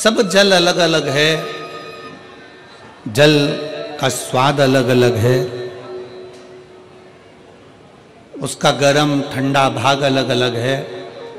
सब जल अलग अलग है, जल का स्वाद अलग अलग है, उसका गर्म ठंडा भाग अलग अलग है।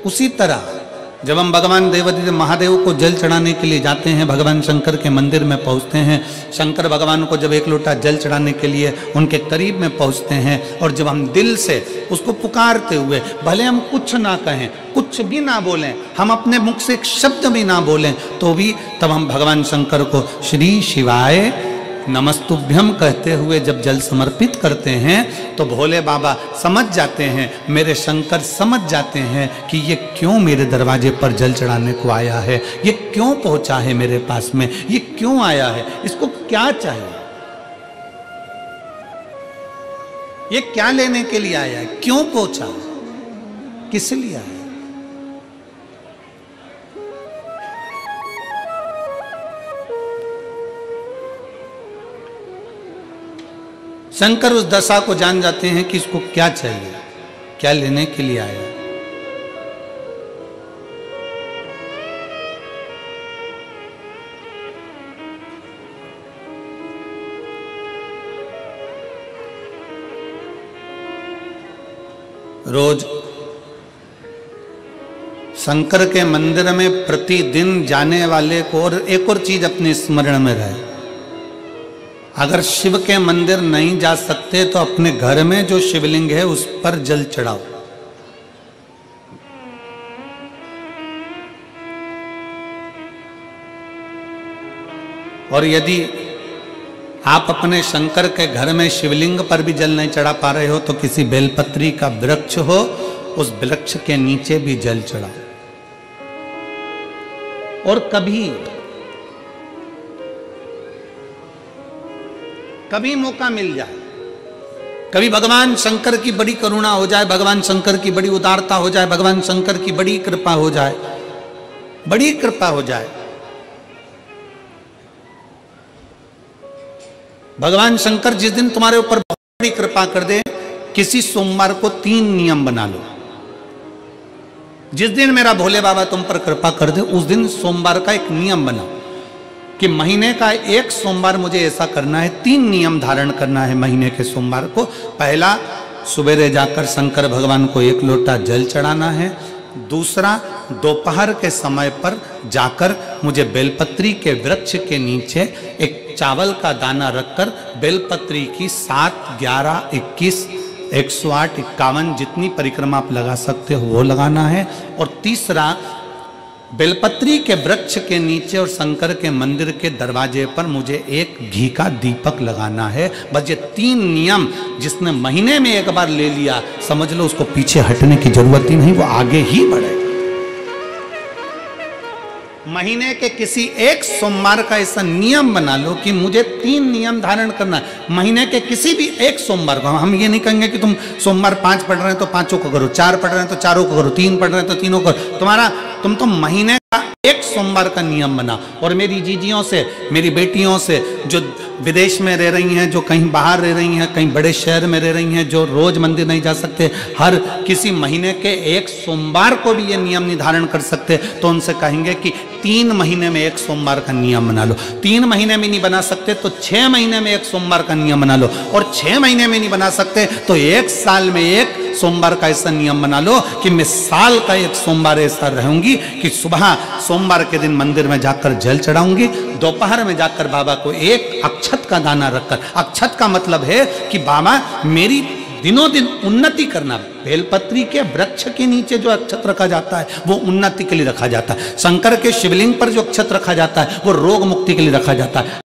उसी तरह जब हम भगवान देवादिदेव महादेव को जल चढ़ाने के लिए जाते हैं, भगवान शंकर के मंदिर में पहुंचते हैं, शंकर भगवान को जब एक लोटा जल चढ़ाने के लिए उनके करीब में पहुंचते हैं, और जब हम दिल से उसको पुकारते हुए, भले हम कुछ ना कहें, कुछ भी ना बोलें, हम अपने मुख से एक शब्द भी ना बोलें, तो भी तब हम भगवान शंकर को श्री शिवाय नमस्तुभ्यम कहते हुए जब जल समर्पित करते हैं, तो भोले बाबा समझ जाते हैं, मेरे शंकर समझ जाते हैं कि ये क्यों मेरे दरवाजे पर जल चढ़ाने को आया है, ये क्यों पहुंचा है मेरे पास में, ये क्यों आया है, इसको क्या चाहिए, ये क्या लेने के लिए आया है, क्यों पहुंचा, किस लिए आया। शंकर उस दशा को जान जाते हैं कि इसको क्या चाहिए, क्या लेने के लिए आया। रोज शंकर के मंदिर में प्रतिदिन जाने वाले को, और एक और चीज अपने स्मरण में रहे, अगर शिव के मंदिर नहीं जा सकते तो अपने घर में जो शिवलिंग है उस पर जल चढ़ाओ। और यदि आप अपने शंकर के घर में शिवलिंग पर भी जल नहीं चढ़ा पा रहे हो, तो किसी बेलपत्री का वृक्ष हो, उस वृक्ष के नीचे भी जल चढ़ाओ। और कभी मौका मिल जाए, कभी भगवान शंकर की बड़ी करुणा हो जाए, भगवान शंकर की बड़ी उदारता हो जाए, भगवान शंकर की बड़ी कृपा हो जाए, बड़ी कृपा हो जाए, भगवान शंकर जिस दिन तुम्हारे ऊपर बहुत बड़ी कृपा कर दे, किसी सोमवार को 3 नियम बना लो। जिस दिन मेरा भोले बाबा तुम पर कृपा कर दे, उस दिन सोमवार का एक नियम बनाओ कि महीने का एक सोमवार मुझे ऐसा करना है, 3 नियम धारण करना है महीने के सोमवार को। पहला, सुबेरे जाकर शंकर भगवान को 1 लोटा जल चढ़ाना है। दूसरा, दोपहर के समय पर जाकर मुझे बेलपत्री के वृक्ष के नीचे एक चावल का दाना रखकर बेलपत्री की 7, 11, 21, 108, 51 जितनी परिक्रमा आप लगा सकते हो वो लगाना है। और तीसरा, बेलपत्री के वृक्ष के नीचे और शंकर के मंदिर के दरवाजे पर मुझे एक घी का दीपक लगाना है। बस ये 3 नियम जिसने महीने में एक बार ले लिया, समझ लो उसको पीछे हटने की जरूरत ही नहीं, वो आगे ही बढ़ेगा। महीने के किसी एक सोमवार का ऐसा नियम बना लो कि मुझे 3 नियम धारण करना है। महीने के किसी भी एक सोमवार को, हम ये नहीं कहेंगे कि तुम सोमवार 5 पढ़ रहे हैं तो 5 को करो, 4 पढ़ रहे हैं तो 4 को करो, 3 पढ़ रहे हैं तो 3 को करो। तुम तो महीने का एक सोमवार का नियम बना। और मेरी जीजियों से, मेरी बेटियों से जो विदेश में रह रही हैं, जो कहीं बाहर रह रही हैं, कहीं बड़े शहर में रह रही हैं, जो रोज मंदिर नहीं जा सकते, हर किसी महीने के एक सोमवार को भी ये नियम निर्धारण कर सकते, तो उनसे कहेंगे कि 3 महीने में एक सोमवार का नियम बना लो। 3 महीने में नहीं बना सकते तो 6 महीने में एक सोमवार का नियम बना लो। और 6 महीने में नहीं बना सकते तो 1 साल में एक सोमवार का ऐसा नियम बना लो कि मैं साल का एक सोमवार ऐसा रहूंगी कि सुबह सोमवार के दिन मंदिर में जाकर जल चढ़ाऊंगी, दोपहर में जाकर बाबा को एक अक्षत का दाना रखकर, अक्षत का मतलब है कि बाबा मेरी दिनों दिन उन्नति करना। बेलपत्री के वृक्ष के नीचे जो अक्षत रखा जाता है वो उन्नति के लिए रखा जाता है। शंकर के शिवलिंग पर जो अक्षत रखा जाता है वो रोग मुक्ति के लिए रखा जाता है।